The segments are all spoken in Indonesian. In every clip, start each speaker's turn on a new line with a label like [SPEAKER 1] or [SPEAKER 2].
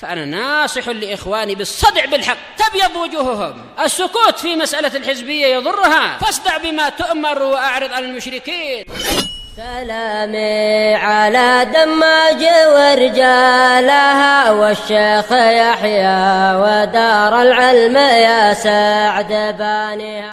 [SPEAKER 1] فأنا ناصح لإخواني بالصدع بالحق تبيض وجوههم. السكوت في مسألة الحزبية يضرها، فاصدع بما تؤمر وأعرض عن المشركين.
[SPEAKER 2] سلامي على دماج ورجالها والشيخ يحيى ودار العلم يا سعد بانيها.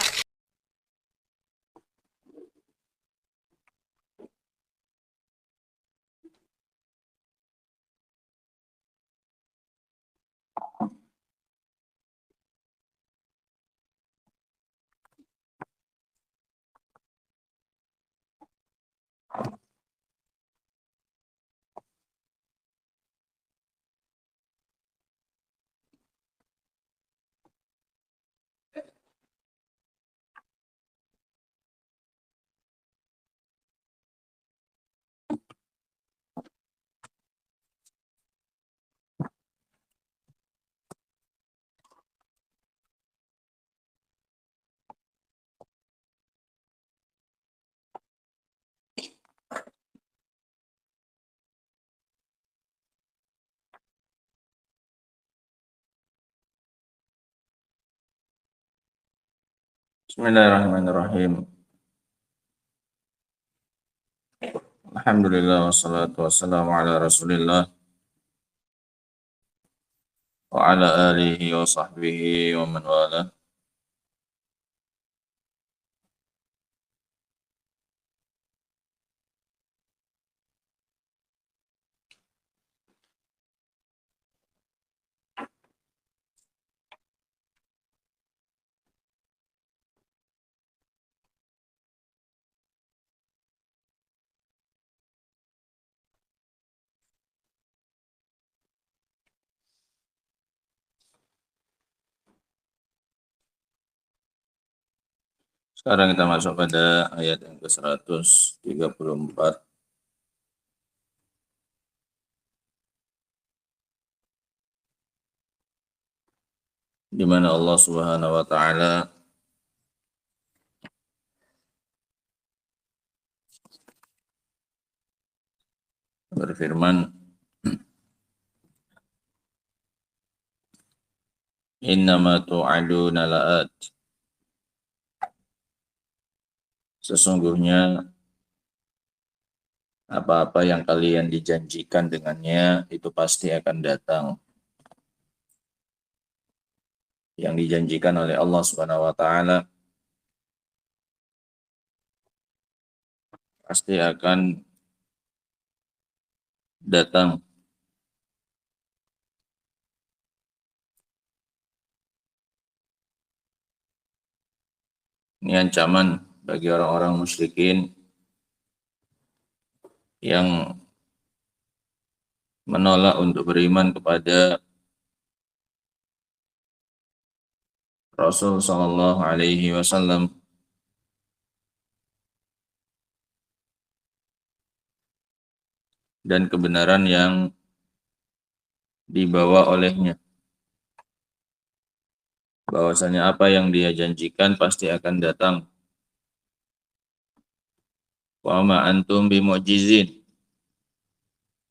[SPEAKER 3] Bismillahirrahmanirrahim. Alhamdulillah wassalatu wassalamu ala Rasulillah wa ala alihi wa sahbihi wa man wala. Sekarang kita masuk pada ayat yang ke-134. Di mana Allah Subhanahu wa taala berfirman, innama tu'aduna la'at. Sesungguhnya apa-apa yang kalian dijanjikan dengannya itu pasti akan datang. Yang dijanjikan oleh Allah Subhanahu wa taala pasti akan datang. Ini ancaman bagi orang-orang musyrikin yang menolak untuk beriman kepada Rasul sallallahu alaihi wasallam dan kebenaran yang dibawa olehnya. Bahwasanya apa yang dia janjikan pasti akan datang. Wa ma antum bimu'jizin,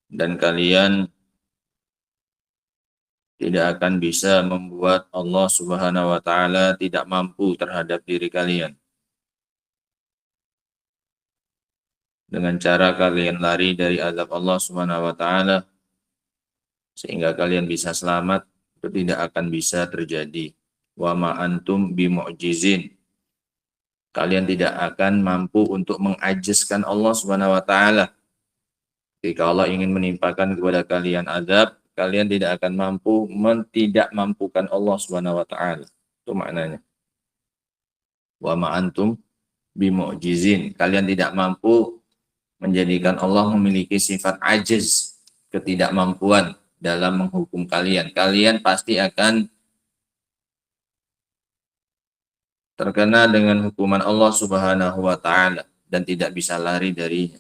[SPEAKER 3] dan kalian tidak akan bisa membuat Allah Subhanahu wa taala tidak mampu terhadap diri kalian. Dengan cara kalian lari dari azab Allah Subhanahu wa taala sehingga kalian bisa selamat, itu tidak akan bisa terjadi. Wa ma antum bimu'jizin. Kalian tidak akan mampu untuk mengajizkan Allah Subhanahu wa taala. Jika Allah ingin menimpakan kepada kalian azab, kalian tidak akan mampu tidak mampukan Allah Subhanahu wa taala. Itu maknanya. Wa ma antum bimu'jizin. Kalian tidak mampu menjadikan Allah memiliki sifat ajiz, ketidakmampuan dalam menghukum kalian. Kalian pasti akan terkena dengan hukuman Allah Subhanahu wa taala dan tidak bisa lari darinya.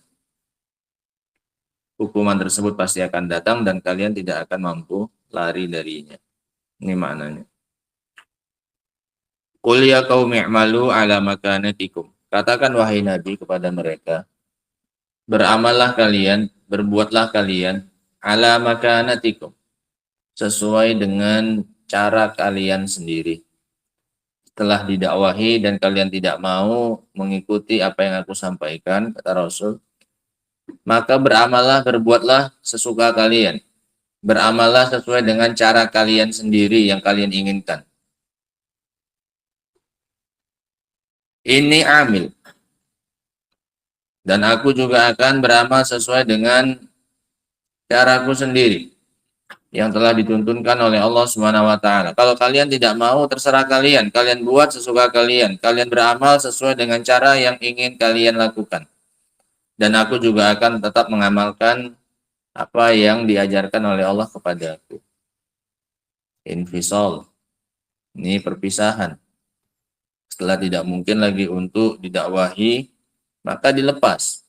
[SPEAKER 3] Hukuman tersebut pasti akan datang dan kalian tidak akan mampu lari darinya. Ini maknanya. Qul ya qaumi i'malu ala makanatikum. Katakan wahai Nabi kepada mereka, beramallah kalian, berbuatlah kalian ala makanatikum, sesuai dengan cara kalian sendiri. Setelah didakwahi dan kalian tidak mau mengikuti apa yang aku sampaikan, kata Rasul, maka beramallah, berbuatlah sesuka kalian. Beramallah sesuai dengan cara kalian sendiri yang kalian inginkan. Ini amil. Dan aku juga akan beramal sesuai dengan caraku sendiri yang telah dituntunkan oleh Allah Subhanahu wa taala. Kalau kalian tidak mau, terserah kalian. Kalian buat sesuka kalian. Kalian beramal sesuai dengan cara yang ingin kalian lakukan. Dan aku juga akan tetap mengamalkan apa yang diajarkan oleh Allah kepadaku. Infisal. Ini perpisahan. Setelah tidak mungkin lagi untuk didakwahi, maka dilepas.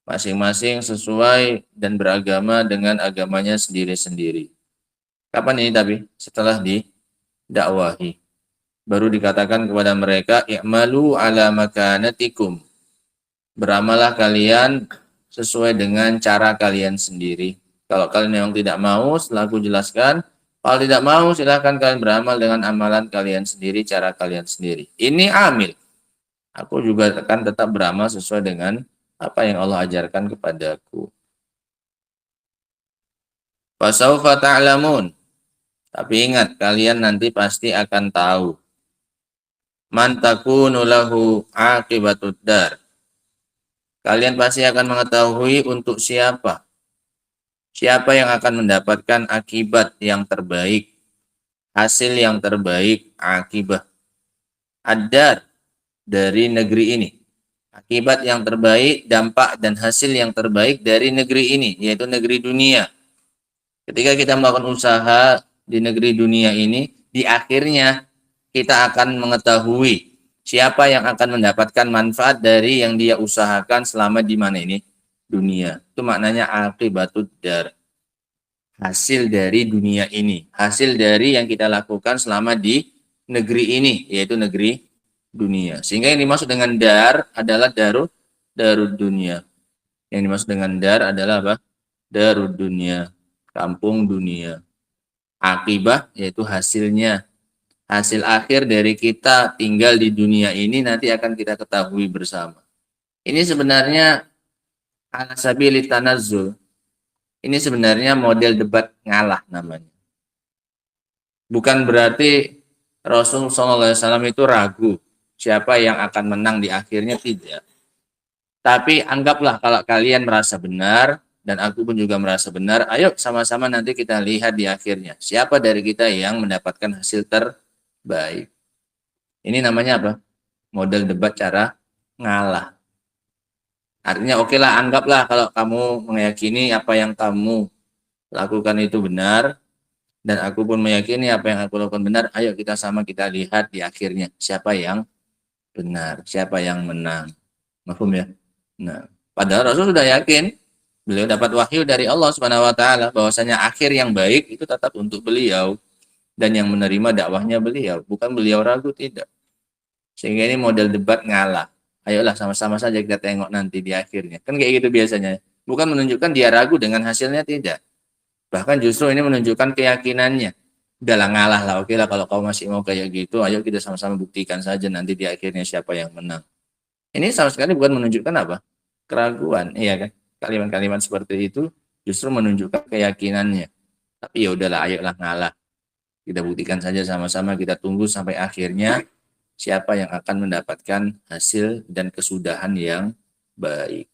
[SPEAKER 3] Masing-masing sesuai dan beragama dengan agamanya sendiri-sendiri. Kapan ini tapi? Setelah didakwahi. Baru dikatakan kepada mereka, i'malu ala makanatikum. Beramallah kalian sesuai dengan cara kalian sendiri. Kalau kalian yang tidak mau, setelah aku jelaskan, kalau tidak mau, silahkan kalian beramal dengan amalan kalian sendiri, cara kalian sendiri. Ini amil. Aku juga akan tetap beramal sesuai dengan apa yang Allah ajarkan kepadaku. Fasaufa ta'lamun. Tapi ingat, kalian nanti pasti akan tahu. Man takunu lahu aqibatud dar. Kalian pasti akan mengetahui untuk siapa. Siapa yang akan mendapatkan akibat yang terbaik. Hasil yang terbaik, akibah. Ad-dar, dari negeri ini. Akibat yang terbaik, dampak dan hasil yang terbaik dari negeri ini, yaitu negeri dunia. Ketika kita melakukan usaha di negeri dunia ini, di akhirnya kita akan mengetahui siapa yang akan mendapatkan manfaat dari yang dia usahakan selama di mana ini? Dunia. Itu maknanya akibatud dar. Hasil dari dunia ini. Hasil dari yang kita lakukan selama di negeri ini, yaitu negeri dunia. Sehingga yang dimaksud dengan dar adalah darud dunia. Yang dimaksud dengan dar adalah apa? Darud dunia, kampung dunia. Akibah yaitu hasilnya. Hasil akhir dari kita tinggal di dunia ini nanti akan kita ketahui bersama. Ini sebenarnya ala sabili tanazzul. Ini sebenarnya model debat ngalah namanya. Bukan berarti Rasulullah SAW itu ragu siapa yang akan menang di akhirnya, tidak. Tapi anggaplah kalau kalian merasa benar dan aku pun juga merasa benar, ayo sama-sama nanti kita lihat di akhirnya siapa dari kita yang mendapatkan hasil terbaik. Ini namanya apa? Model debat cara ngalah. Artinya oke lah, anggaplah kalau kamu meyakini apa yang kamu lakukan itu benar dan aku pun meyakini apa yang aku lakukan benar, ayo kita lihat di akhirnya siapa yang benar, siapa yang menang. Mafhum ya? Nah, padahal Rasul sudah yakin, beliau dapat wahyu dari Allah Subhanahu wa taala bahwasanya akhir yang baik itu tetap untuk beliau dan yang menerima dakwahnya beliau, bukan beliau ragu, tidak. Sehingga ini model debat ngalah. Ayolah sama-sama saja kita tengok nanti di akhirnya. Kan kayak gitu biasanya. Bukan menunjukkan dia ragu dengan hasilnya, tidak. Bahkan justru ini menunjukkan keyakinannya. Udahlah ngalah lah, oke lah kalau kau masih mau kayak gitu, ayo kita sama-sama buktikan saja nanti di akhirnya siapa yang menang. Ini sama sekali bukan menunjukkan apa? Keraguan, iya kan? Kalimat-kalimat seperti itu justru menunjukkan keyakinannya. Tapi ya udahlah, ayolah ngalah. Kita buktikan saja sama-sama, kita tunggu sampai akhirnya siapa yang akan mendapatkan hasil dan kesudahan yang baik.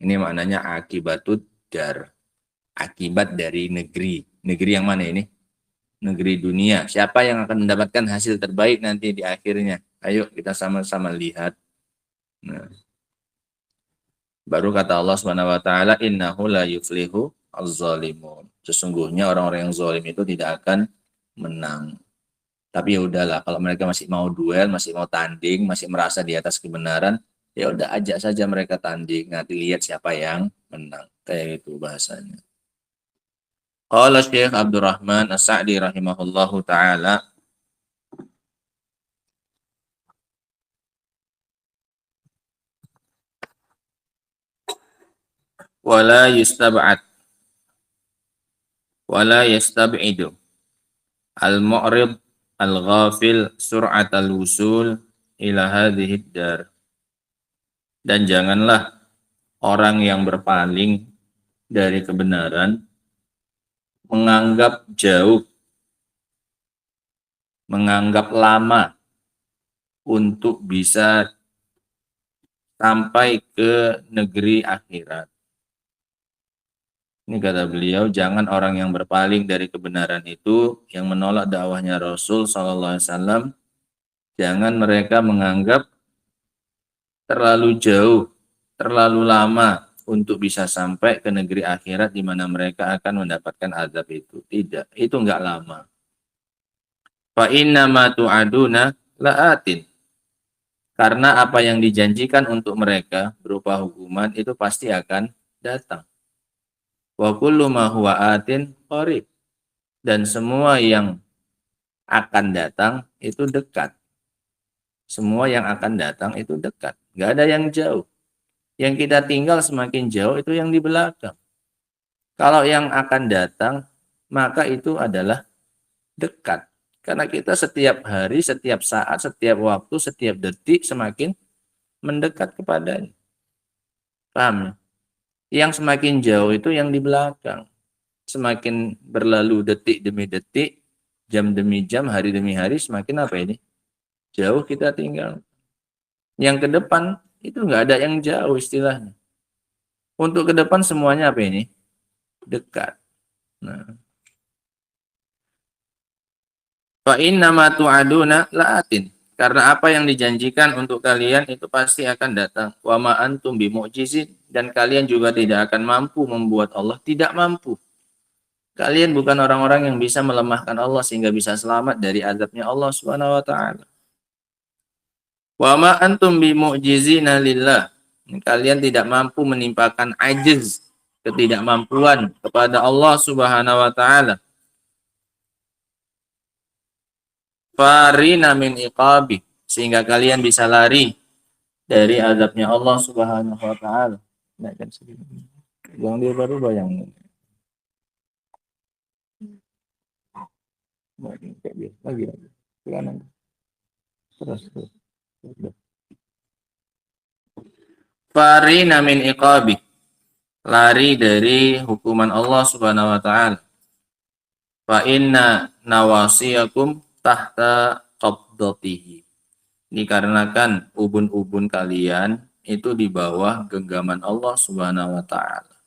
[SPEAKER 3] Ini maknanya akibatud dar. Akibat dari negeri. Negeri yang mana ini? Negeri dunia. Siapa yang akan mendapatkan hasil terbaik nanti di akhirnya? Ayo kita sama-sama lihat. Nah, baru kata Allah Subhanahu wa taala, innahu la yuflihu az-zalimun. Sesungguhnya orang-orang yang zalim itu tidak akan menang. Tapi ya udahlah, kalau mereka masih mau duel, masih mau tanding, masih merasa di atas kebenaran, ya udah ajak saja mereka tanding, nanti lihat siapa yang menang. Kayak gitu bahasanya. Qala Syekh Abdurrahman As-Sa'di rahimahullahu taala, wala yustab'ad wala yastab'idu al-mu'rid al-ghafil sur'at al-wusul ila hadhihi dar. Dan janganlah orang yang berpaling dari kebenaran menganggap jauh, menganggap lama untuk bisa sampai ke negeri akhirat. Ini kata beliau, jangan orang yang berpaling dari kebenaran itu, yang menolak dakwahnya Rasul SAW, jangan mereka menganggap terlalu jauh, terlalu lama untuk bisa sampai ke negeri akhirat di mana mereka akan mendapatkan azab itu. Tidak, itu enggak lama. Fa inna ma tu'aduna la'atin. Karena apa yang dijanjikan untuk mereka berupa hukuman itu pasti akan datang. Wa kullu ma huwa atin qarib. Dan semua yang akan datang itu dekat. Semua yang akan datang itu dekat. Nggak ada yang jauh. Yang kita tinggal semakin jauh itu yang di belakang. Kalau yang akan datang, maka itu adalah dekat. Karena kita setiap hari, setiap saat, setiap waktu, setiap detik semakin mendekat kepadanya. Paham ya? Yang semakin jauh itu yang di belakang. Semakin berlalu detik demi detik, jam demi jam, hari demi hari, semakin apa ini? Jauh kita tinggal. Yang ke depan itu nggak ada yang jauh istilahnya. Untuk ke depan semuanya apa ini? Dekat. Nah. Fa inna ma tu'aduna la'atin. Karena apa yang dijanjikan untuk kalian itu pasti akan datang. Wa ma antum bimu'jizin. Dan kalian juga tidak akan mampu membuat Allah tidak mampu. Kalian bukan orang-orang yang bisa melemahkan Allah sehingga bisa selamat dari azabnya Allah Subhanahu wa taala. Wa ma antum bimu'jizina lillah. Kalian tidak mampu menimpakan ajiz, ketidakmampuan kepada Allah Subhanahu wa taala. Farina min iqabi, sehingga kalian bisa lari dari azabnya Allah Subhanahu wa taala. Nah, kan segini. Yang dia baru bayang. Lagi. Terus. Farina min iqabi, lari dari hukuman Allah Subhanahu wa taala. Fa inna nawasiyakum tahta qabdatihi. Dikarenakan ubun-ubun kalian itu di bawah genggaman Allah Subhanahu wa taala.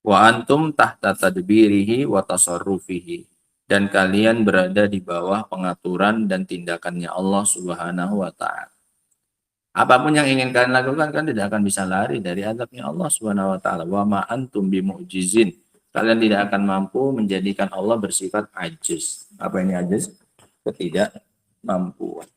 [SPEAKER 3] Wa antum tahta tadbirihi wa tasarrufihi. Dan kalian berada di bawah pengaturan dan tindakannya Allah Subhanahu wa taala. Apapun yang ingin kalian lakukan, kan tidak akan bisa lari dari azabnya Allah Subhanahu wa taala. Wa ma antum bimu'jizin. Kalian tidak akan mampu menjadikan Allah bersifat ajiz. Apa ini ajiz? Ketidakmampuan.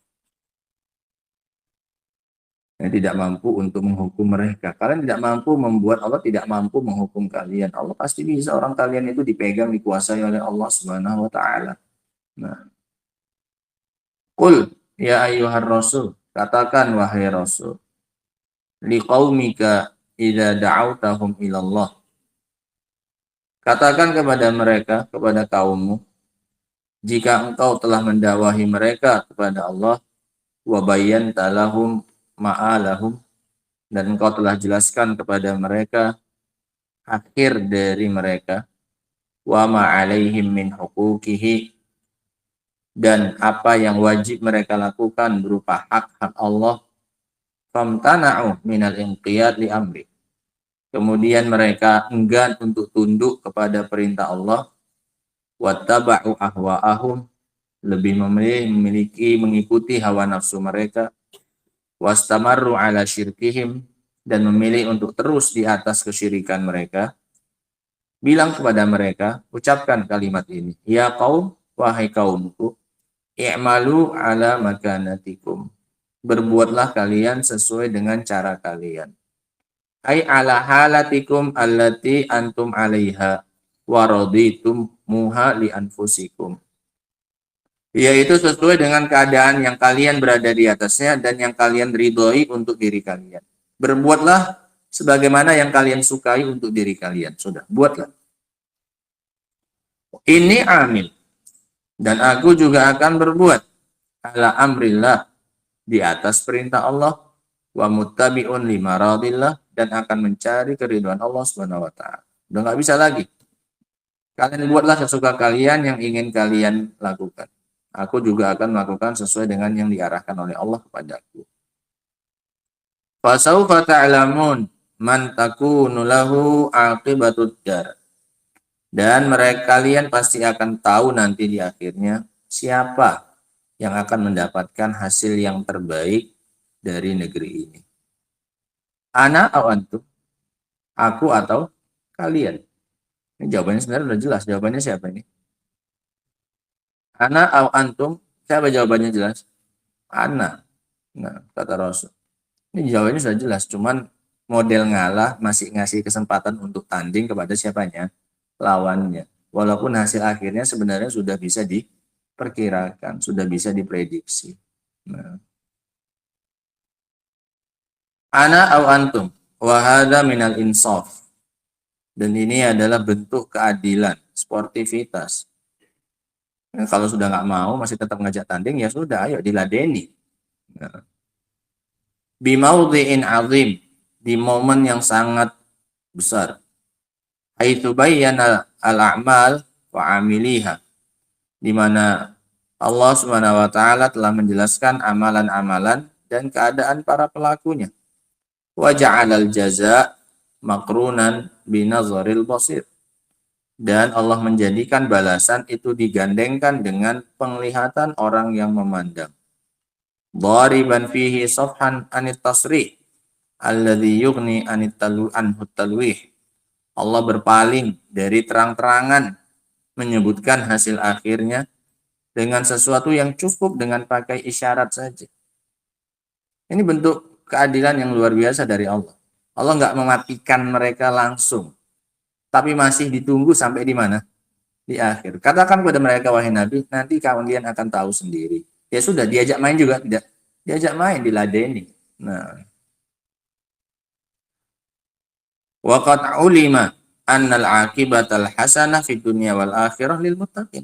[SPEAKER 3] Yang tidak mampu untuk menghukum mereka. Kalian tidak mampu membuat Allah tidak mampu menghukum kalian. Allah pasti bisa. Orang kalian itu dipegang, dikuasai oleh Allah Subhanahu wa taala. Nah. Qul ya ayyuhar rasul, katakan wahai rasul, liqaumika idza da'awtahum ilallah. Katakan kepada mereka, kepada kaummu, jika engkau telah mendakwahi mereka kepada Allah, wa bayyanta lahum ma'alahum, dan engkau telah jelaskan kepada mereka akhir dari mereka, wa ma'alaihim min huquqihi, dan apa yang wajib mereka lakukan berupa hak-hak Allah, famtana'u minal inqiyad li amri. Kemudian mereka enggan untuk tunduk kepada perintah Allah, wattaba'u ahwa'ahum, lebih mengikuti hawa nafsu mereka, wastamarru ala syirkihim, dan memilih untuk terus di atas kesyirikan mereka. Bilang kepada mereka, ucapkan kalimat ini, ya qaum, wahai kaumku, i'malu ala makanatikum, berbuatlah kalian sesuai dengan cara kalian. Ai ala halatikum allati antum alaiha wa raditum muha li anfusikum, yaitu sesuai dengan keadaan yang kalian berada di atasnya dan yang kalian ridhoi untuk diri kalian. Berbuatlah sebagaimana yang kalian sukai untuk diri kalian. Sudah, buatlah. Ini amil. Dan aku juga akan berbuat ala amrillah, di atas perintah Allah, wa muttabi'un lima radillah, dan akan mencari keridhaan Allah Subhanahu wa taala. Udah nggak bisa lagi. Kalian buatlah sesuka kalian yang ingin kalian lakukan. Aku juga akan melakukan sesuai dengan yang diarahkan oleh Allah kepadaku. Fasaufa ta'lamun man takunu lahu aqibatud dar. Dan mereka kalian pasti akan tahu nanti di akhirnya siapa yang akan mendapatkan hasil yang terbaik dari negeri ini. Ana atau antum? Aku atau kalian? Ini jawabannya sebenarnya sudah jelas. Jawabannya siapa ini? Ana atau antum? Siapa jawabannya jelas? Ana. Nah, kata Rasul. Ini jawabannya sudah jelas. Cuman model ngalah masih ngasih kesempatan untuk tanding kepada siapanya? Lawannya. Walaupun hasil akhirnya sebenarnya sudah bisa diperkirakan, sudah bisa diprediksi. Nah. Ana au antum wa hadza minal insaf. Dan ini adalah bentuk keadilan, sportivitas. Nah, kalau sudah nggak mau masih tetap ngajak tanding, ya sudah, ayo diladeni. Nah. Bimaudhi'in azim, di momen yang sangat besar. Haitsu bayyana al-a'mal wa amiliha, di mana Allah Subhanahu wa taala telah menjelaskan amalan-amalan dan keadaan para pelakunya. Wa ja'alal jazaa maqrunan binazaril basir. Dan Allah menjadikan balasan itu digandengkan dengan penglihatan orang yang memandang. Dhariban fihi safhan anit tasrih alladhi yughni anit anhu talwih. Allah berpaling dari terang-terangan menyebutkan hasil akhirnya dengan sesuatu yang cukup dengan pakai isyarat saja. Ini bentuk keadilan yang luar biasa dari Allah. Allah nggak mematikan mereka langsung, tapi masih ditunggu sampai di mana? Di akhir. Katakan kepada mereka, wahai Nabi, nanti kalian akan tahu sendiri. Ya sudah, diajak main juga tidak. Diajak main, diladeni. Nah, waqad ulima annal aqibatal hasanah fid dunya wal akhirah lil muttaqin.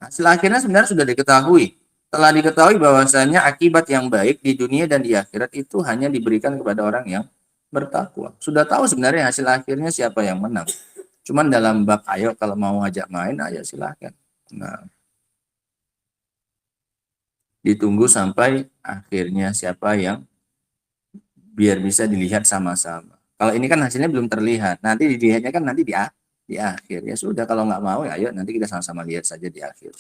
[SPEAKER 3] Hasil akhirnya sebenarnya sudah diketahui. Telah diketahui bahwasanya akibat yang baik di dunia dan di akhirat itu hanya diberikan kepada orang yang bertakwa. Sudah tahu sebenarnya hasil akhirnya siapa yang menang. Cuman dalam bab ayo kalau mau ngajak main, ayo silahkan. Nah, ditunggu sampai akhirnya siapa yang biar bisa dilihat sama-sama. Kalau ini kan hasilnya belum terlihat, nanti dilihatnya kan nanti di akhir. Ya sudah, kalau nggak mau ya ayo nanti kita sama-sama lihat saja di akhir.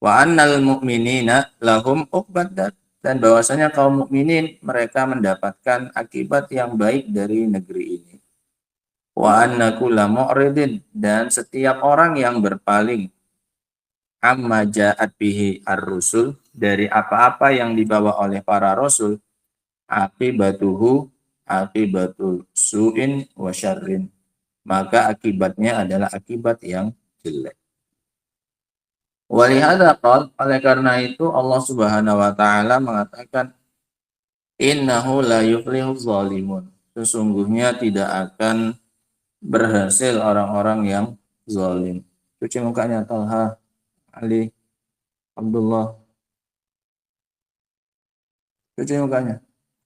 [SPEAKER 3] Wa annal mu'minina lahum uqbad, dan bahwasanya kaum mukminin mereka mendapatkan akibat yang baik dari negeri ini. Wa anna kulla mu'ridin, dan setiap orang yang berpaling amma ja'at bihi ar-rusul, dari apa-apa yang dibawa oleh para rasul, akibatuhu akibatu su'in wa syarrin, maka akibatnya adalah akibat yang jelek. Walihada qala, oleh karena itu Allah Subhanahu wa taala mengatakan innahu la yuflihu zalimun, sesungguhnya tidak akan berhasil orang-orang yang zalim. Cuci mukanya Talha, Ali, Abdullah. Cuci mukanya.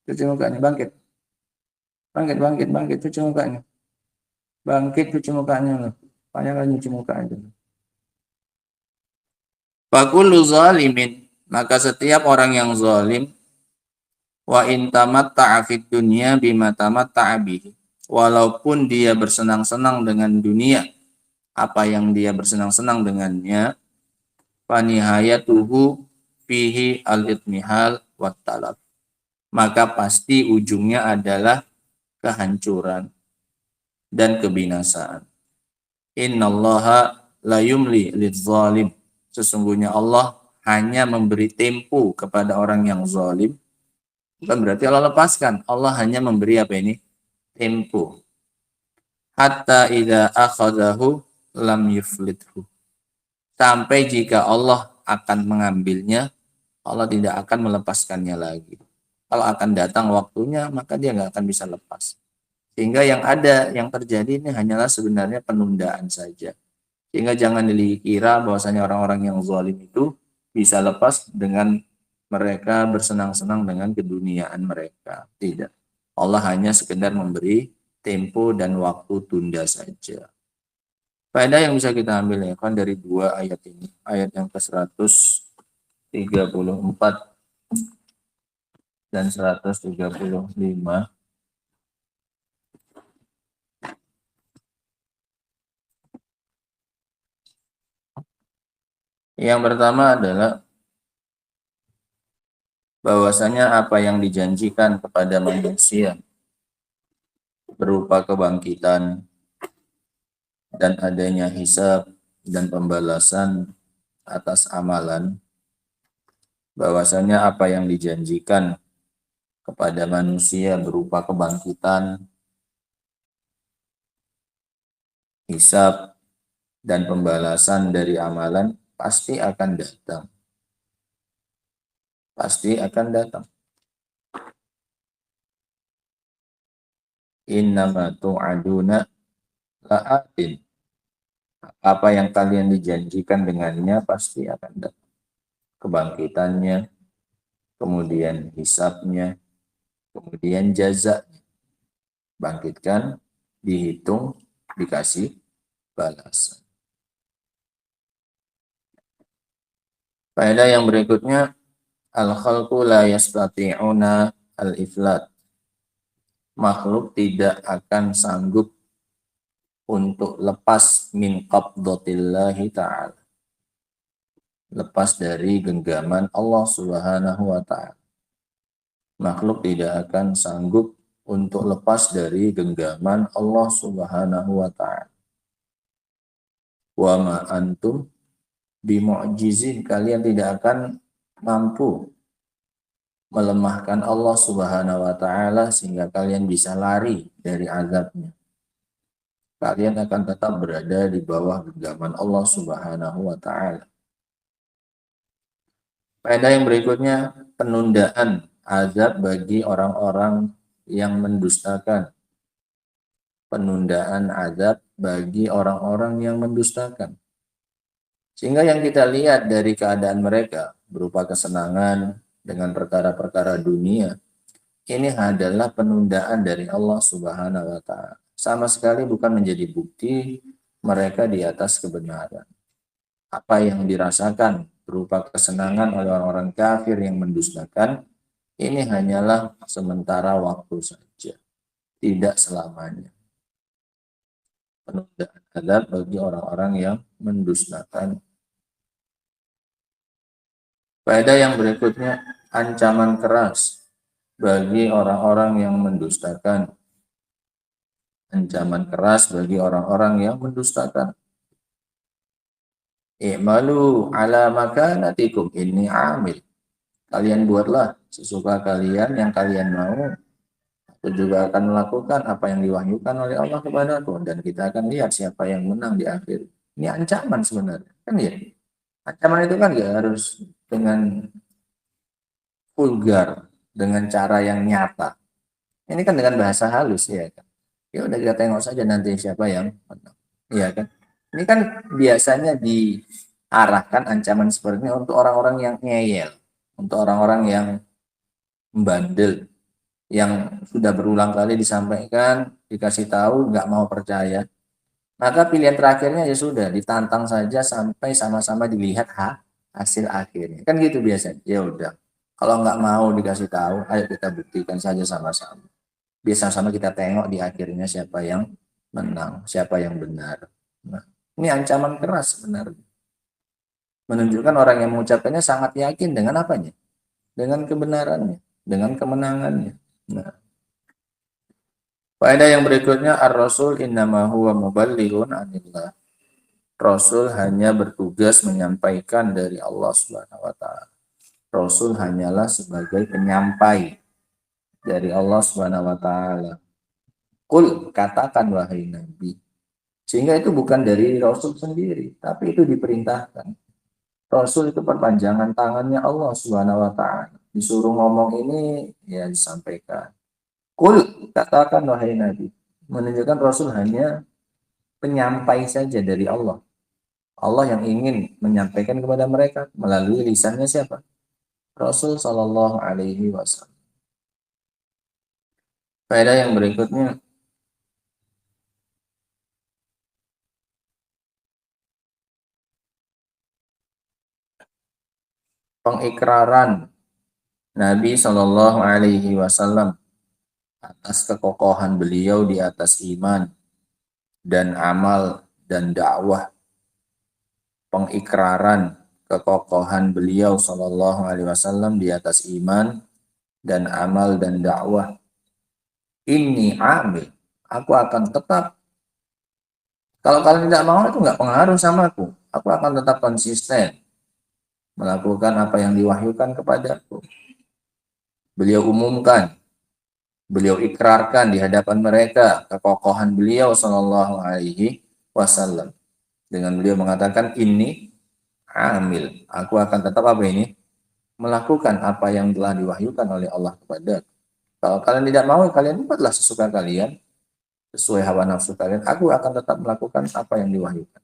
[SPEAKER 3] Cuci mukanya, bangkit. Bangkit, cuci mukanya. Bangkit, cuci mukanya. Banyak kan cuci mukanya. Fakullu zalimin, maka setiap orang yang zalim, wa in tamatta'a fid dunya bima tamatta'a bihi, walaupun dia bersenang-senang dengan dunia, apa yang dia bersenang-senang dengannya, fanihayatuhu fihi al-itmihal wat talab, maka pasti ujungnya adalah kehancuran dan kebinasaan. Innallaha la yumli lidzalim, sesungguhnya Allah hanya memberi tempo kepada orang yang zalim. Bukan berarti Allah lepaskan, Allah hanya memberi apa ini? Tempo. Hatta idza akhadahu lam yuflithu, sampai jika Allah akan mengambilnya, Allah tidak akan melepaskannya lagi. Kalau akan datang waktunya, maka dia nggak akan bisa lepas. Sehingga yang terjadi ini hanyalah sebenarnya penundaan saja. Sehingga jangan dikira bahwasanya orang-orang yang zalim itu bisa lepas dengan mereka bersenang-senang dengan keduniaan mereka. Tidak. Allah hanya sekedar memberi tempo dan waktu tunda saja. Faedah yang bisa kita ambil ya kan dari dua ayat ini. Ayat yang ke-134 dan 135. Yang pertama adalah bahwasanya apa yang dijanjikan kepada manusia berupa kebangkitan dan adanya hisab dan pembalasan atas amalan, bahwasanya apa yang dijanjikan kepada manusia berupa kebangkitan, hisab dan pembalasan dari amalan pasti akan datang. Pasti akan datang. Innama tu'aduna la'atin. Apa yang kalian dijanjikan dengannya pasti akan datang. Kebangkitannya, kemudian hisabnya, kemudian jazanya. Bangkitkan, dihitung, dikasih balasan. Faedah yang berikutnya, al-khalqu la yastati'una al-iflat. Makhluk tidak akan sanggup untuk lepas min qabdatillahi ta'ala. Lepas dari genggaman Allah Subhanahu wa ta'ala. Makhluk tidak akan sanggup untuk lepas dari genggaman Allah Subhanahu wa ta'ala. Wa ma antum bimu'jizin, kalian tidak akan mampu melemahkan Allah Subhanahu wa ta'ala sehingga kalian bisa lari dari azabnya. Kalian akan tetap berada di bawah genggaman Allah Subhanahu wa ta'ala. Faedah yang berikutnya, penundaan azab bagi orang-orang yang mendustakan. Penundaan azab bagi orang-orang yang mendustakan. Sehingga yang kita lihat dari keadaan mereka berupa kesenangan dengan perkara-perkara dunia, ini adalah penundaan dari Allah Subhanahu wa ta'ala. Sama sekali bukan menjadi bukti mereka di atas kebenaran. Apa yang dirasakan berupa kesenangan oleh orang-orang kafir yang mendustakan, ini hanyalah sementara waktu saja, tidak selamanya. Penundaan azab bagi orang-orang yang mendustakan. Faedah yang berikutnya, ancaman keras bagi orang-orang yang mendustakan. Ancaman keras bagi orang-orang yang mendustakan. I'malu ala makanatikum inni amil. Kalian buatlah sesuka kalian yang kalian mau. Aku juga akan melakukan apa yang diwahyukan oleh Allah kepadaku, dan kita akan lihat siapa yang menang di akhir. Ini ancaman sebenarnya, kan ya? Ancaman itu kan gak harus dengan vulgar, dengan cara yang nyata. Ini kan dengan bahasa halus ya kan. Ya udah kita tengok saja nanti siapa yang menang. Iya kan? Ini kan biasanya diarahkan ancaman seperti ini untuk orang-orang yang ngeyel, untuk orang-orang yang membandel, yang sudah berulang kali disampaikan, dikasih tahu, nggak mau percaya. Maka pilihan terakhirnya ya sudah, ditantang saja sampai sama-sama dilihat hasil akhirnya. Kan gitu biasanya. Ya udah, kalau nggak mau dikasih tahu, ayo kita buktikan saja sama-sama. Biar sama kita tengok di akhirnya siapa yang menang, siapa yang benar. Nah, ini ancaman keras sebenarnya. Menunjukkan orang yang mengucapkannya sangat yakin dengan apanya? Dengan kebenarannya, dengan kemenangannya. Nah, faedah yang berikutnya, ar-rasul innama huwa muballighun anillah. Rasul hanya bertugas menyampaikan dari Allah Subhanahu wa ta'ala. Rasul hanyalah sebagai penyampai dari Allah Subhanahu wa ta'ala. Qul, katakan wahai Nabi. Sehingga itu bukan dari Rasul sendiri, tapi itu diperintahkan. Rasul itu perpanjangan tangannya Allah Subhanahu wa ta'ala. Disuruh ngomong ini, ya disampaikan. Qul, katakan wahai Nabi. menunjukkan Rasul hanya penyampai saja dari Allah. Allah yang ingin menyampaikan kepada mereka melalui lisannya siapa? Rasul Shallallahu Alaihi Wasallam. Faedah yang berikutnya, pengikraran Nabi Shallallahu Alaihi Wasallam atas kekokohan beliau di atas iman dan amal dan dakwah. Pengikraran kekokohan beliau Shallallahu Alaihi Wasallam di atas iman dan amal dan dakwah. Ini amil, aku akan tetap. Kalau kalian tidak mau itu nggak pengaruh sama aku. Aku akan tetap konsisten melakukan apa yang diwahyukan kepadaku. Beliau umumkan, beliau ikrarkan di hadapan mereka kekokohan beliau Shallallahu Alaihi Wasallam dengan beliau mengatakan ini amil, aku akan tetap apa ini melakukan apa yang telah diwahyukan oleh Allah kepada. Kalau kalian tidak mau, kalian buatlah sesuka kalian, sesuai hawa nafsu kalian. Aku akan tetap melakukan apa yang diwahyukan.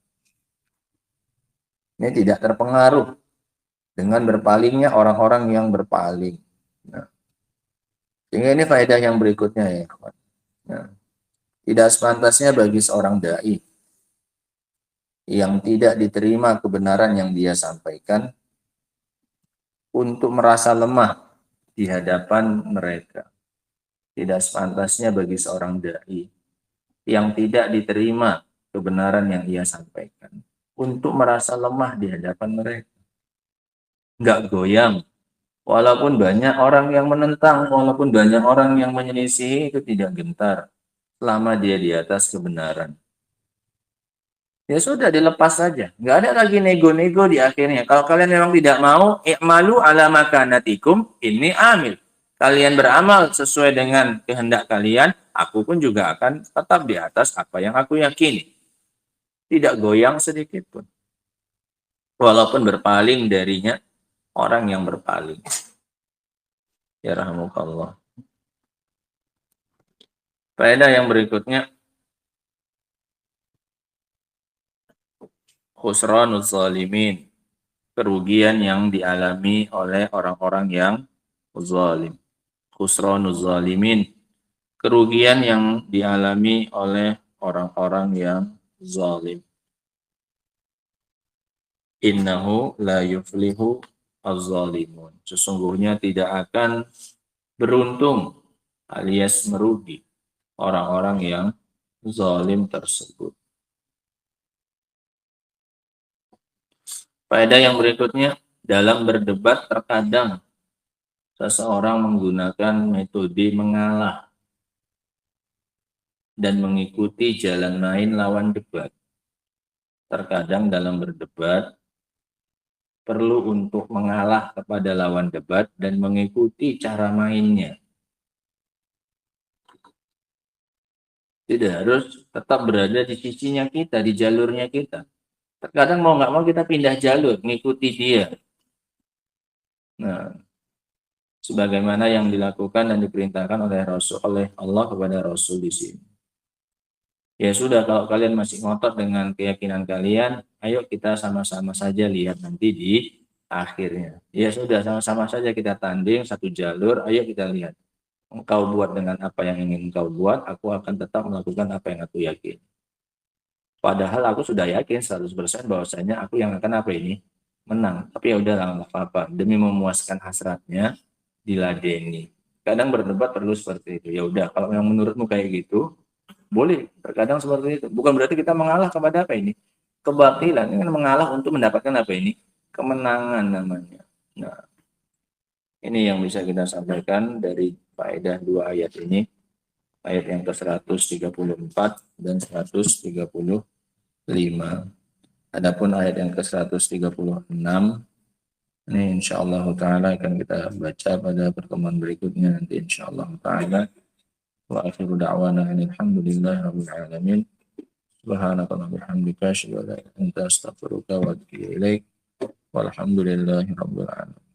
[SPEAKER 3] Ini tidak terpengaruh dengan berpalingnya orang-orang yang berpaling. Nah, sehingga ini faedah yang berikutnya ya. Nah, tidak sepantasnya bagi seorang dai yang tidak diterima kebenaran yang dia sampaikan untuk merasa lemah di hadapan mereka. Tidak sepantasnya bagi seorang dai yang tidak diterima kebenaran yang ia sampaikan untuk merasa lemah di hadapan mereka. Nggak goyang. Walaupun banyak orang yang menentang, walaupun banyak orang yang menyelisihi, itu tidak gentar selama dia di atas kebenaran. Ya sudah, dilepas saja. Nggak ada lagi nego-nego di akhirnya. Kalau kalian memang tidak mau, i'malu ala makanatikum, ini amil. Kalian beramal sesuai dengan kehendak kalian, aku pun juga akan tetap di atas apa yang aku yakini. Tidak goyang sedikit pun. Walaupun berpaling darinya orang yang berpaling. Ya rahmukallah. Faedah yang berikutnya, khusranuz zalimin, kerugian yang dialami oleh orang-orang yang zalim. Khusranuz zalimin, kerugian yang dialami oleh orang-orang yang zalim. Innahu la yuflihu az-zalimun, sesungguhnya tidak akan beruntung alias merugi orang-orang yang zalim tersebut. Faedah yang berikutnya, dalam berdebat terkadang seseorang menggunakan metode mengalah dan mengikuti jalan main lawan debat. Terkadang dalam berdebat perlu untuk mengalah kepada lawan debat dan mengikuti cara mainnya. Tidak harus tetap berada di sisinya kita, di jalurnya kita. Terkadang mau nggak mau kita pindah jalur, mengikuti dia. Nah, sebagaimana yang dilakukan dan diperintahkan oleh Allah kepada Rasul di sini. Ya sudah, kalau kalian masih ngotot dengan keyakinan kalian, ayo kita sama-sama saja lihat nanti di akhirnya. Ya sudah, sama-sama saja kita tanding satu jalur, ayo kita lihat. Engkau buat dengan apa yang ingin engkau buat, aku akan tetap melakukan apa yang aku yakin. Padahal aku sudah yakin 100% bahwasanya aku yang akan apa ini? Menang. Tapi ya udah nggak apa-apa. Demi memuaskan hasratnya, diladeni. Kadang berdebat perlu seperti itu. Ya udah, kalau yang menurutmu kayak gitu, boleh. Terkadang seperti itu. Bukan berarti kita mengalah kepada apa ini? Kebatilan. Ini kan mengalah untuk mendapatkan apa ini? Kemenangan namanya. Nah, ini yang bisa kita sampaikan dari faedah dua ayat ini. Ayat yang ke-134 dan 135. Adapun ayat yang ke-136 ini insyaallah ta'ala akan kita baca pada pertemuan berikutnya nanti insyaallah ta'ala. Wa akhiru da'wana alhamdulillahi rabbil alamin. Subhanaka wa bihamdika asyhadu an la ilaha illa anta astaghfiruka wa atubu ilaik. Walhamdulillahi rabbil alamin.